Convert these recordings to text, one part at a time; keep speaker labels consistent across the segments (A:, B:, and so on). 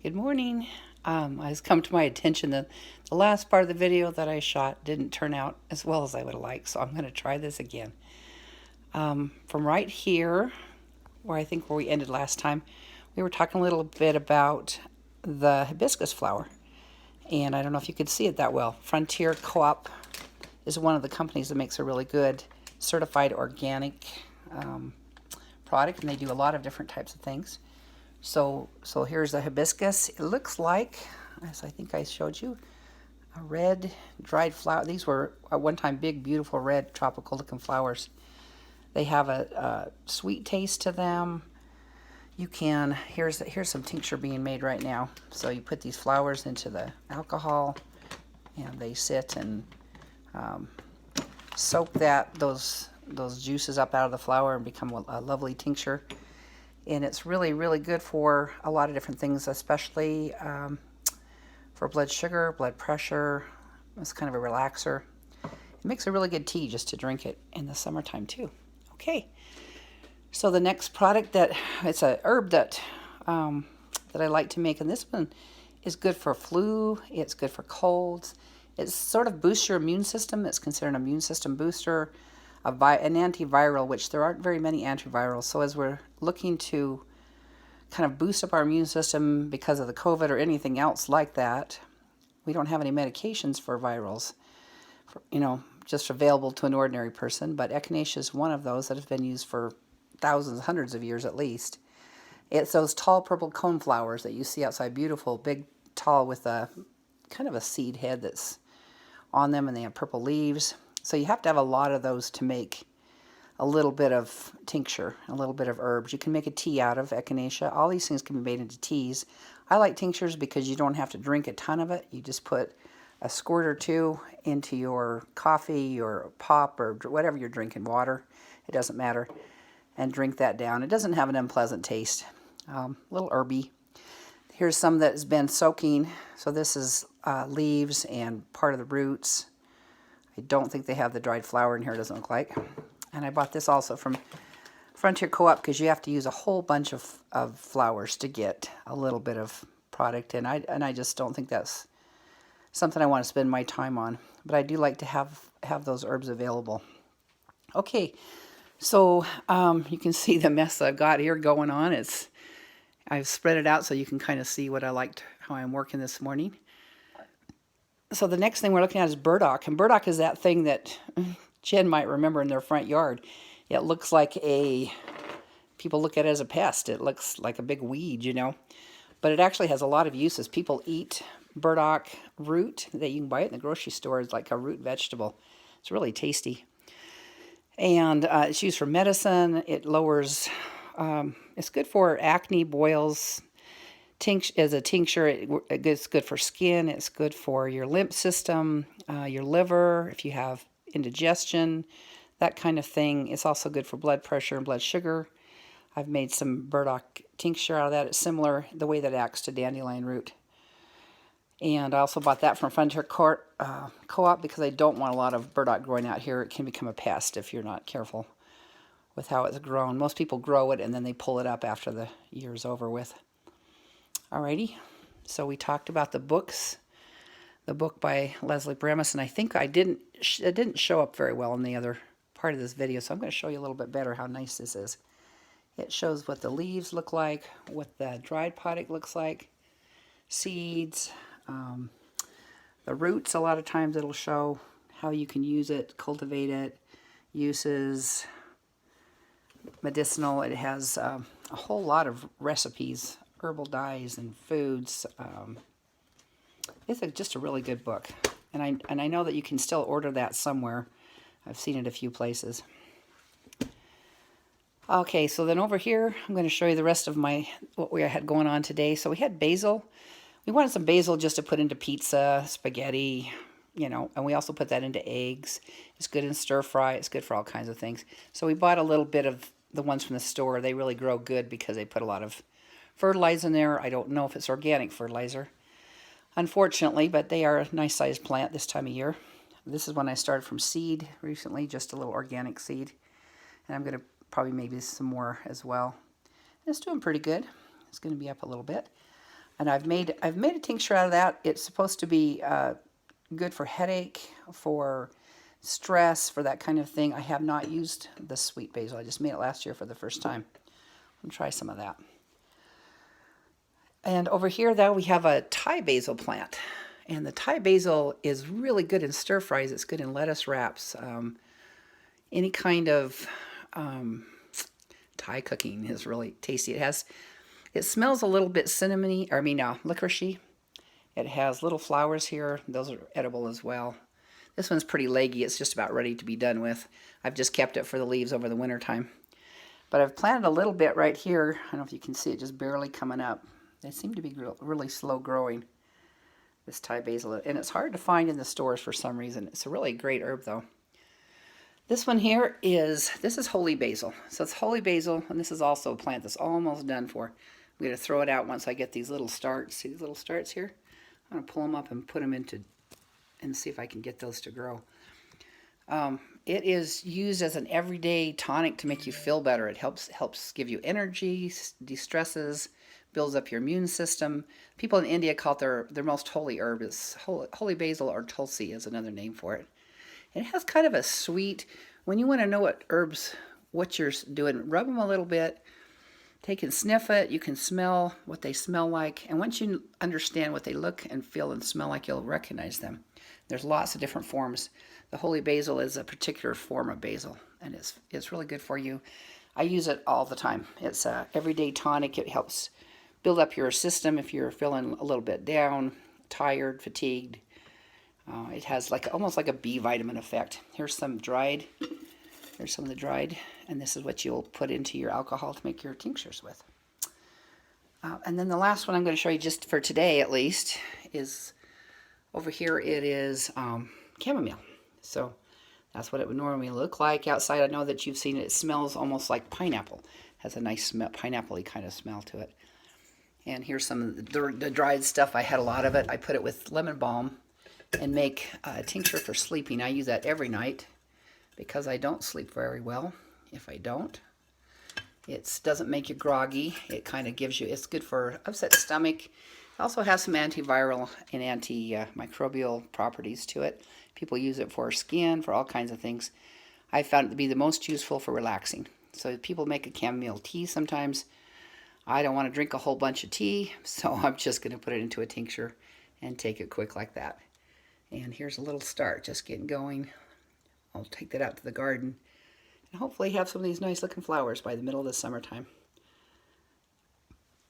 A: Good morning. It's come to my attention that the last part of the video that I shot didn't turn out as well as I would like, so I'm going to try this again. From right here, where we ended last time, we were talking a little bit about the hibiscus flower, and I don't know if you could see it that well. Frontier Co-op is one of the companies that makes a really good certified organic product, and they do a lot of different types of things. So here's the hibiscus. It looks like, as I think I showed you, a red dried flower. These were at one time big, beautiful red tropical looking flowers. They have a sweet taste to them. You can, here's some tincture being made right now. So you put these flowers into the alcohol and they sit and soak those juices up out of the flower and become a lovely tincture. And it's really, really good for a lot of different things, especially for blood sugar, blood pressure. It's kind of a relaxer. It makes a really good tea just to drink it in the summertime too. Okay, so the next product it's a herb that I like to make, and this one is good for flu. It's good for colds. It sort of boosts your immune system. It's considered an immune system booster, an antiviral, which there aren't very many antivirals. So as we're looking to kind of boost up our immune system because of the COVID or anything else like that, we don't have any medications for virals, just available to an ordinary person. But echinacea is one of those that has been used for thousands, hundreds of years at least. It's those tall purple cone flowers that you see outside, beautiful, big, tall, with a kind of a seed head that's on them, and they have purple leaves. So you have to have a lot of those to make a little bit of tincture, a little bit of herbs. You can make a tea out of echinacea. All these things can be made into teas. I like tinctures because you don't have to drink a ton of it. You just put a squirt or two into your coffee or pop or whatever you're drinking, water. It doesn't matter. And drink that down. It doesn't have an unpleasant taste. A little herby. Here's some that's been soaking. So this is leaves and part of the roots. I don't think they have the dried flower in here, it doesn't look like. And I bought this also from Frontier Co-op because you have to use a whole bunch of flowers to get a little bit of product. And I just don't think that's something I want to spend my time on. But I do like to have those herbs available. Okay, so you can see the mess I've got here going on. I've spread it out so you can kind of see how I'm working this morning. So the next thing we're looking at is burdock. And burdock is that thing that Jen might remember in their front yard. It looks like people look at it as a pest. It looks like a big weed, But it actually has a lot of uses. People eat burdock root that you can buy it in the grocery store. It's like a root vegetable. It's really tasty. And it's used for medicine. It lowers, it's good for acne, boils. As a tincture, it's good for skin. It's good for your lymph system, your liver, if you have indigestion, that kind of thing. It's also good for blood pressure and blood sugar. I've made some burdock tincture out of that. It's similar the way that it acts to dandelion root. And I also bought that from Frontier Co-op because I don't want a lot of burdock growing out here. It can become a pest if you're not careful with how it's grown. Most people grow it and then they pull it up after the year's over with. Alrighty, so we talked about the books. The book by Leslie Bremis, and I think it didn't show up very well in the other part of this video, so I'm going to show you a little bit better how nice this is. It shows what the leaves look like, what the dried product looks like, seeds, the roots. A lot of times it'll show how you can use it, cultivate it, uses, medicinal. It has a whole lot of recipes, herbal dyes and foods. It's just a really good book, and I know that you can still order that somewhere. I've seen it a few places. Okay, so then over here, I'm going to show you the rest of what we had going on today. So we had basil. We wanted some basil just to put into pizza, spaghetti, and we also put that into eggs. It's good in stir fry. It's good for all kinds of things. So we bought a little bit of the ones from the store. They really grow good because they put a lot of fertilizer in there. I don't know if it's organic fertilizer, unfortunately, but they are a nice sized plant this time of year. This is one I started from seed recently, just a little organic seed. And I'm going to probably maybe some more as well. And it's doing pretty good. It's going to be up a little bit. And I've made a tincture out of that. It's supposed to be good for headache, for stress, for that kind of thing. I have not used the sweet basil. I just made it last year for the first time. I'll try some of that. And over here, though, we have a Thai basil plant. And the Thai basil is really good in stir fries. It's good in lettuce wraps. Any kind of Thai cooking is really tasty. It smells a little bit cinnamony, or I mean, licoricey. It has little flowers here. Those are edible as well. This one's pretty leggy. It's just about ready to be done with. I've just kept it for the leaves over the winter time. But I've planted a little bit right here. I don't know if you can see it, just barely coming up. They seem to be really slow growing, this Thai basil. And it's hard to find in the stores for some reason. It's a really great herb, though. This one here this is holy basil. So it's holy basil, and this is also a plant that's almost done for. I'm going to throw it out once I get these little starts. See these little starts here? I'm going to pull them up and put them into, and see if I can get those to grow. It is used as an everyday tonic to make you feel better. It helps give you energy, de-stresses, builds up your immune system. People in India call it their most holy herb. Is holy basil, or tulsi is another name for it. It has kind of a sweet, when you want to know what you're doing, rub them a little bit. Take and sniff it. You can smell what they smell like. And once you understand what they look and feel and smell like, you'll recognize them. There's lots of different forms. The holy basil is a particular form of basil, and it's really good for you. I use it all the time. It's a everyday tonic. It helps build up your system if you're feeling a little bit down, tired, fatigued. It has almost like a B vitamin effect. Here's some dried. There's some of the dried, and this is what you'll put into your alcohol to make your tinctures with. And then the last one I'm going to show you, just for today at least, is over here. It is chamomile. So that's what it would normally look like outside. I know that you've seen it. It smells almost like pineapple. It has a nice pineapple-y kind of smell to it. And here's some of the dried stuff. I had a lot of it. I put it with lemon balm and make a tincture for sleeping. I use that every night, because I don't sleep very well if I don't. It doesn't make you groggy. It kind of gives you, it's good for upset stomach. It also has some antiviral and antimicrobial properties to it. People use it for skin, for all kinds of things. I found it to be the most useful for relaxing. So people make a chamomile tea sometimes. I don't want to drink a whole bunch of tea, so I'm just going to put it into a tincture and take it quick like that. And here's a little start, just getting going. I'll take that out to the garden and hopefully have some of these nice looking flowers by the middle of the summertime.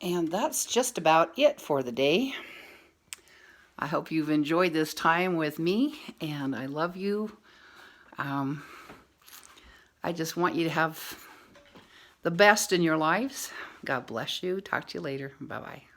A: And that's just about it for the day. I hope you've enjoyed this time with me, and I love you. I just want you to have the best in your lives. God bless you. Talk to you later. Bye-bye.